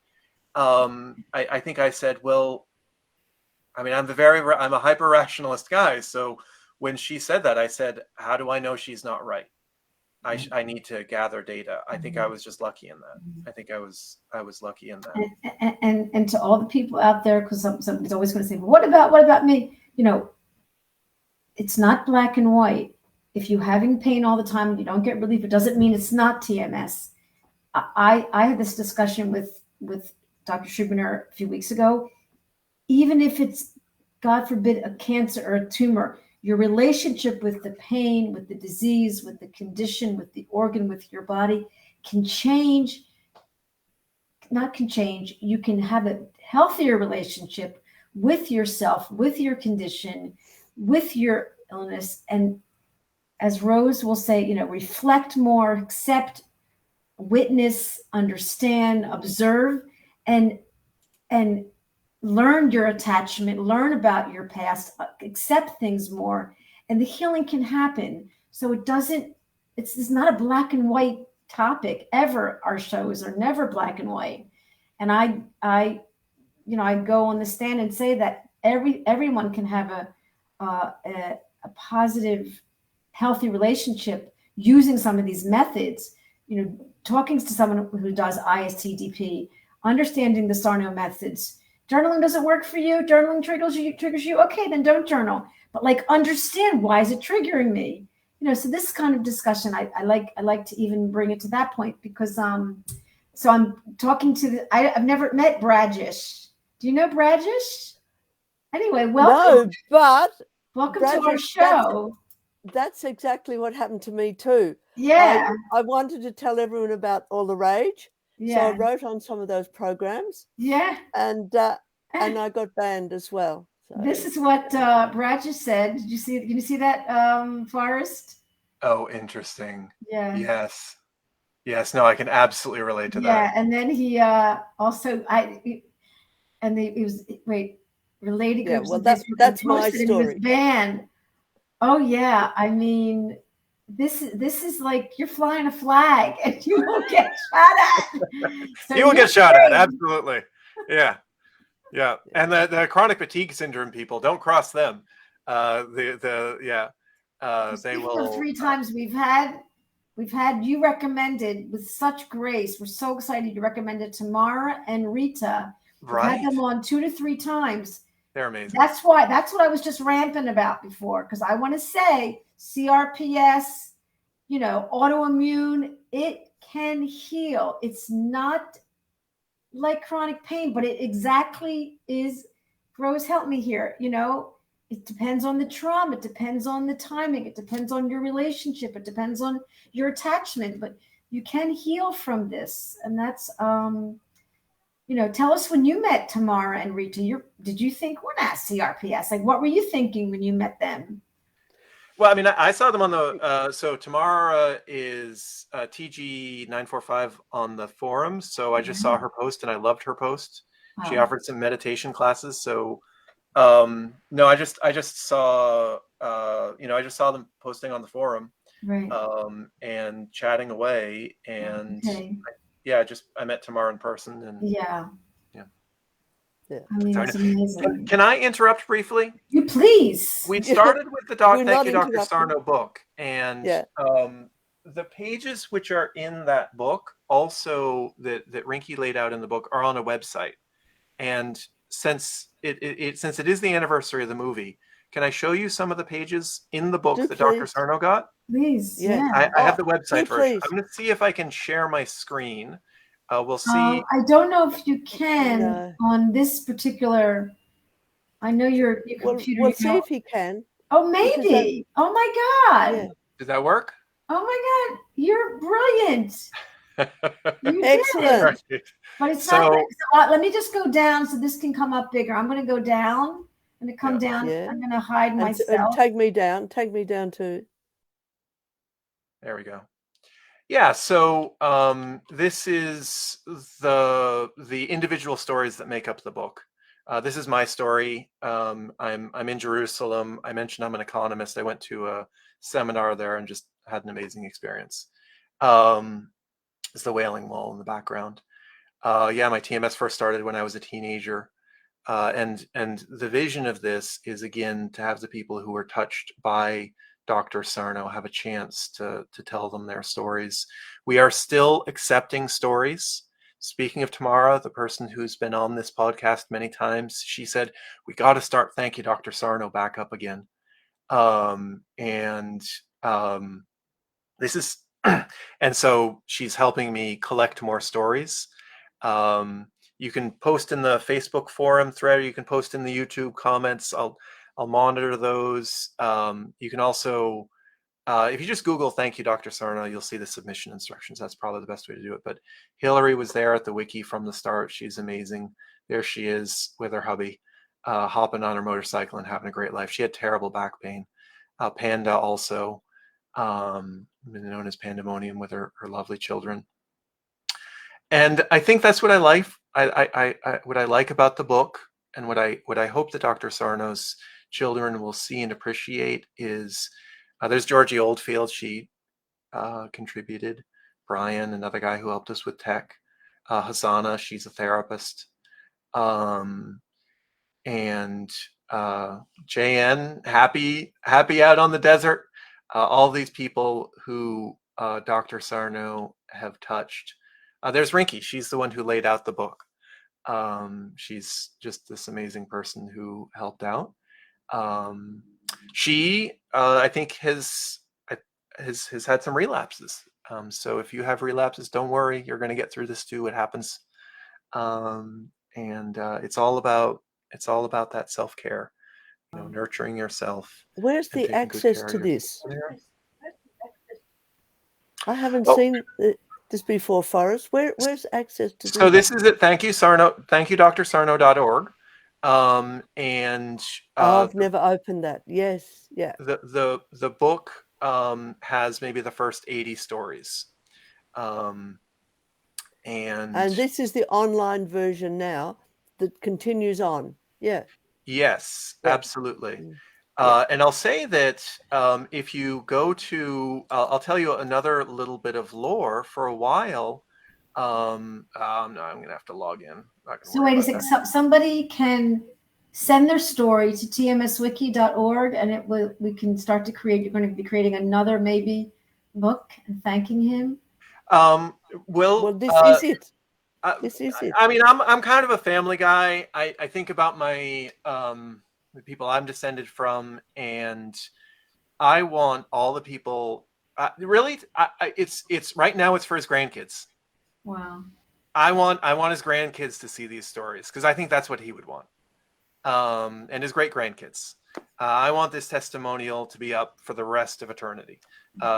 I think I said, well, I mean, I'm a hyper rationalist guy. So when she said that, I said, how do I know she's not right? I need to gather data. I think I was just lucky in that. I think I was lucky in that. And to all the people out there, because somebody's always going to say, well, what about me? You know, it's not black and white. If you're having pain all the time and you don't get relief, it doesn't mean it's not TMS. I had this discussion with Dr. Schubiner a few weeks ago. Even if it's, God forbid, a cancer or a tumor, your relationship with the pain, with the disease, with the condition, with the organ, with your body can change. You can have a healthier relationship with yourself, with your condition, with your illness. And as Rose will say, reflect more, accept, witness, understand, observe, and learn your attachment, learn about your past, accept things more, and the healing can happen. So it's not a black and white topic ever. Our shows are never black and white. And I go on the stand and say that everyone can have a positive, healthy relationship using some of these methods, talking to someone who does ISTDP, understanding the Sarno methods. Journaling doesn't work for you. Journaling triggers you. Okay, then don't journal. But understand, why is it triggering me? So this kind of discussion, I like to even bring it to that point, because so I'm talking to I've never met Brajesh. Do you know Brajesh? Anyway, welcome. No, but welcome Brajesh, to our show. That's exactly what happened to me too. Yeah. I wanted to tell everyone about All the Rage. Yeah. So I wrote on some of those programs. Yeah. And I got banned as well. So. This is what Brajesh said. Did you see that, Forrest? Oh, interesting. Yeah. Yes. No, I can absolutely relate to that. Yeah. And then he also, related yeah, groups. well, that's my story. He was banned. Oh yeah. I mean, this is like you're flying a flag and you will get shot at. So you will get shot at, absolutely. Yeah. And the chronic fatigue syndrome people, don't cross them. They will. 3 times we've had you recommended with such grace. We're so excited you recommended Tamara and Rita. Right. We've had them on 2 to 3 times. They're amazing. That's what I was just ramping about before, because I want to say CRPS, autoimmune, it can heal. It's not like chronic pain, but it exactly is. Rose, help me here. it depends on the trauma, it depends on the timing, it depends on your relationship, it depends on your attachment, but you can heal from this. And that's tell us when you met Tamara and Rita. Did you think we're not CRPS? Like, what were you thinking when you met them? Well, I mean, I saw them on the, so Tamara is TG945 on the forums. So I just saw her post and I loved her post. She offered some meditation classes. So, no, I just saw, I just saw them posting on the forum, right. And chatting away. And I met Tamara in person. And yeah. Yeah. I mean, it's amazing. Can I interrupt briefly? You please. We started with the Thank You, Dr. Sarno book. And the pages which are in that book, also that Rinky laid out in the book, are on a website. And since it is the anniversary of the movie, can I show you some of the pages in the book that Dr. Sarno got? Please. Yeah. I have the website version. I'm going to see if I can share my screen. We'll see. I don't know if you can on this particular. I know your computer. We'll see if he can. Oh, maybe. Oh my God. Yeah. Did that work? Oh my God, you're brilliant. You Excellent. did it. But it's not. Let me just go down so this can come up bigger. I'm going to go down. I'm going to come down. Yeah. I'm going to hide myself. And take me down. Take me down too. There we go. Yeah, so this is the individual stories that make up the book. This is my story. I'm in Jerusalem. I mentioned I'm an economist. I went to a seminar there and just had an amazing experience. It's the Wailing Wall in the background. My TMS first started when I was a teenager. And the vision of this is, again, to have the people who are touched by Dr. Sarno have a chance to tell them their stories. We are still accepting stories. Speaking of Tamara, the person who's been on this podcast many times, she said, we got to start Thank You, Dr. Sarno back up again. This is, and so she's helping me collect more stories. You can post in the Facebook forum thread, you can post in the YouTube comments. I'll monitor those. You can also, if you just Google Thank You, Dr. Sarno, you'll see the submission instructions. That's probably the best way to do it. But Hillary was there at the wiki from the start. She's amazing. There she is with her hubby, hopping on her motorcycle and having a great life. She had terrible back pain. Panda also, known as Pandemonium, with her lovely children. And I think that's what I like. What I like about the book, and what I hope that Dr. Sarno's children will see and appreciate is, there's Georgie Oldfield. She contributed. Brian, another guy who helped us with tech. Hasana, she's a therapist. And JN, happy out on the desert. All these people who Dr. Sarno have touched. There's Rinky. She's the one who laid out the book. She's just this amazing person who helped out. She, I think, has had some relapses. So if you have relapses, don't worry. You're going to get through this too. It happens. It's all about that self-care, nurturing yourself. Where's the access to this? I haven't seen this before, Forrest. Where's access to this? So this is at thankyouDrSarno.org. I've never opened that. Yes, yeah. The book has maybe the first 80 stories. And this is the online version now that continues on. Yeah. Yes, absolutely. And I'll say that if you go to, I'll tell you another little bit of lore. For a while, no, I'm going to have to log in. So wait a second. Somebody can send their story to tmswiki.org, and we can start to create. You're going to be creating another maybe book and thanking him. Well, this is it. This is it. I mean, I'm kind of a family guy. I think about my the people I'm descended from, and I want all the people. Really, it's right now. It's for his grandkids. Wow. I want his grandkids to see these stories because I think that's what he would want. and his great grandkids. I want this testimonial to be up for the rest of eternity,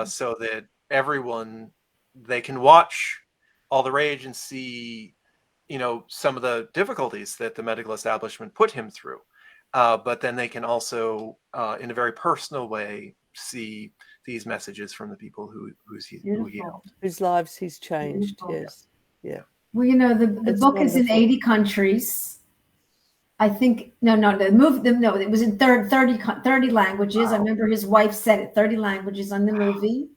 so that everyone, they can watch All the Rage and see, some of the difficulties that the medical establishment put him through. But then they can also, in a very personal way, see these messages from the people who he helped, whose lives he's changed. Beautiful. Yes, yeah. Well, the It's book is in wonderful. 80 countries. I think it was in 30 languages. Wow. I remember his wife said it, 30 languages on the movie.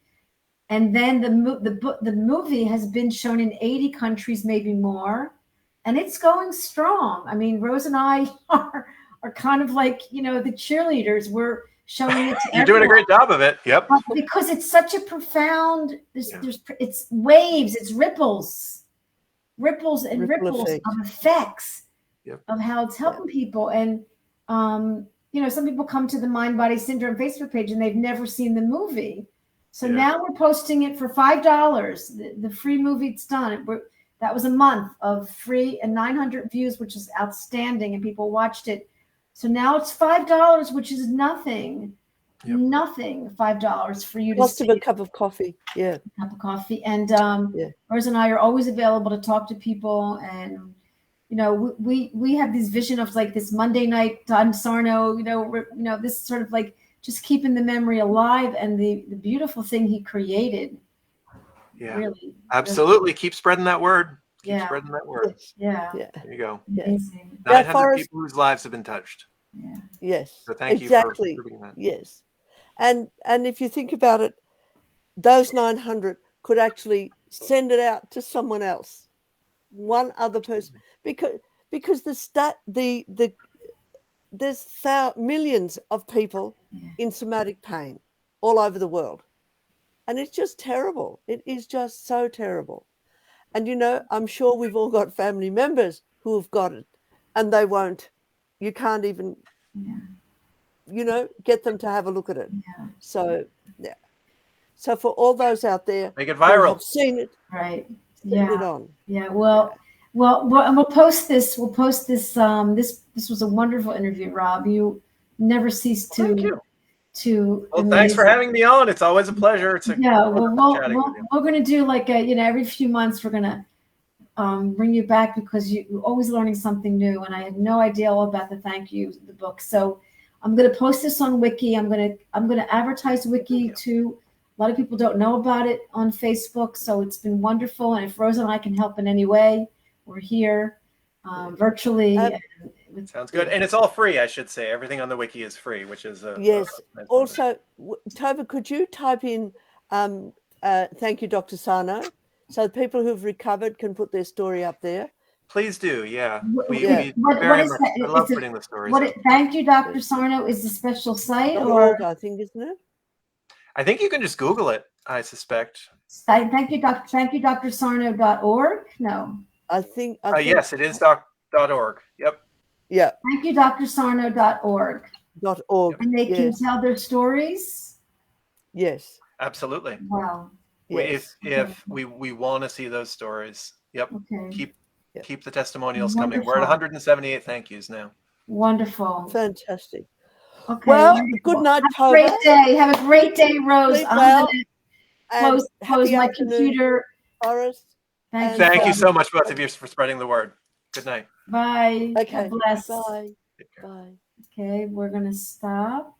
And then the movie has been shown in 80 countries, maybe more, and it's going strong. I mean, Rose and I are kind of like, the cheerleaders. We're showing it to You're doing a great job of it. Yep. But because it's such a profound, it's waves, it's ripples and Ripple ripples effect. of effects Yep. of how it's helping people. And some people come to the Mind Body Syndrome Facebook page and they've never seen the movie. So now we're posting it for $5. The free movie, it's done. That was a month of free and 900 views, which is outstanding, and people watched it. So now it's $5, which is nothing. Yep. Nothing. $5 for you to Cost see of a cup of coffee. Yeah. a cup of coffee. And Yeah. Rose and I are always available to talk to people. And we have this vision of like this Monday night Don Sarno. This sort of like just keeping the memory alive, and the beautiful thing he created. Yeah. Really. Absolutely. Keep spreading that word. Keep Yeah. spreading that word. Yeah. Yeah. There you go. Amazing. 900 Forrest- people whose lives have been touched. Yeah. Yes. So thank exactly. you for doing that. Yes. And if you think about it, those 900 could actually send it out to someone else, one other person, because there's millions of people in somatic pain all over the world, and it's just terrible. It is just so terrible. And I'm sure we've all got family members who have got it, and they won't. You can't even, get them to have a look at it. Yeah. So, yeah. So for all those out there Make it who viral. have seen it, Right. send it on. Yeah. Well, and we'll post this. We'll post this. This was a wonderful interview, Rob. You never cease to. Thank you. Well, amaze thanks for us. having me on. It's always a pleasure. We're going to do like every few months we're going to bring you back, because you're always learning something new, and I had no idea all about the book. So I'm going to post this on Wiki. I'm going to advertise Wiki to a lot of people. Don't know about it on Facebook, so it's been wonderful. And if Rose and I can help in any way, we're here virtually. Sounds good. And it's all free, I should say. Everything on the wiki is free, which is yes. nice. Also, Tova, could you type in thank you, Dr. Sarno, so people who've recovered can put their story up there? Please do. Yeah. What very is much. that? I love putting the stories up. Thank you, Dr. Sarno is the special site, .org, I think, isn't it? I think you can just Google it, I suspect. Thank you, Dr. Sarno.org. No. I think Yes, it is .org. Yep. Yeah. Thank you, Dr. Sarno.org. .org. And they can tell their stories. Yes. Absolutely. Wow. Yes. If we want to see those stories, yep. Okay. Keep the testimonials coming. Wonderful. We're at 178 thank yous now. Wonderful. Fantastic. Okay. Well, wonderful. good night, Have a Tova. great day. Have a great day, Rose. Sleep I'm well, going and to close happy my afternoon, computer. Forrest. Thank you. Thank you so much, both of you, for spreading the word. Good night. Bye. Okay. God bless. Bye. Bye. Okay, we're going to stop.